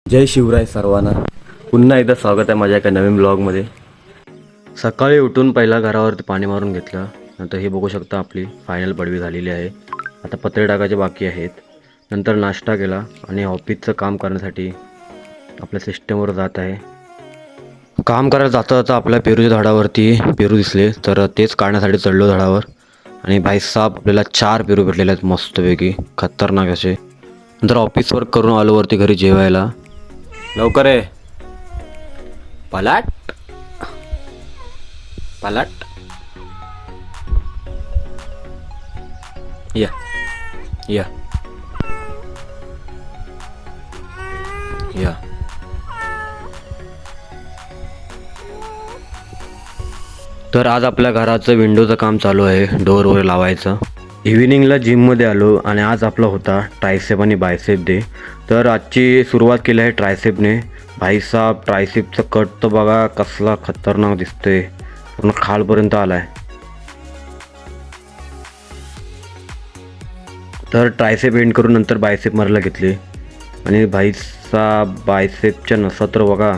जय शिवराय सर्वांना. पुन्हा एकदा स्वागत आहे माझ्या एका नवीन ब्लॉगमध्ये. सकाळी उठून पहिला घरावरती पाणी मारून घेतलं. नंतर हे बघू शकता आपली फायनल पडवी झालेली आहे. आता पत्रे टाकायचे बाकी आहेत. नंतर नाश्ता केला आणि ऑफिसचं काम करण्यासाठी आपल्या सिस्टमवर जात आहे. काम करायला जाता जाता आपल्या पेरूच्या झाडावरती पेरू दिसले, तर तेच काढण्यासाठी चढलो झाडावर. आणि भाईसाहेब आपल्याला 4 पेरू भेटलेले आहेत मस्तपैकी खतरनाक असे. नंतर ऑफिस वर्क करून आलो वरती घरी जेवायला. लवकर आहे. पलाट पलाट या या या. तर आज आपल्या घराचं विंडोचं काम चालू आहे, डोअर वगैरे लावायचं. इव्हिनिंगला जिममध्ये आलो आणि आज आपला होता ट्रायसेप आणि बायसेप डे. तर आजची सुरुवात केली आहे ट्रायसेपने. भाईसाहेब ट्रायसेपचं कट तर बघा कसला खतरनाक दिसतोय, पूर्ण खालपर्यंत आला आहे. तर ट्रायसेप एंड करून नंतर बायसेप मारायला घेतले आणि भाईसाहेब बायसेपच्या नसा तर बघा.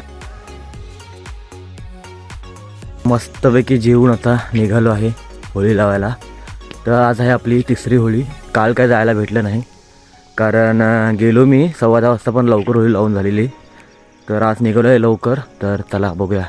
मस्तपैकी जेवून आता निघालो आहे होळी लावायला. तर आज आहे आपली तिसरी होळी. काल काय जायला भेटलं नाही कारण गेलो मी 10:15 वाजता, पण लवकर होळी लावून झालेली. तर आज निघालो आहे लवकर. तर चला बघूया.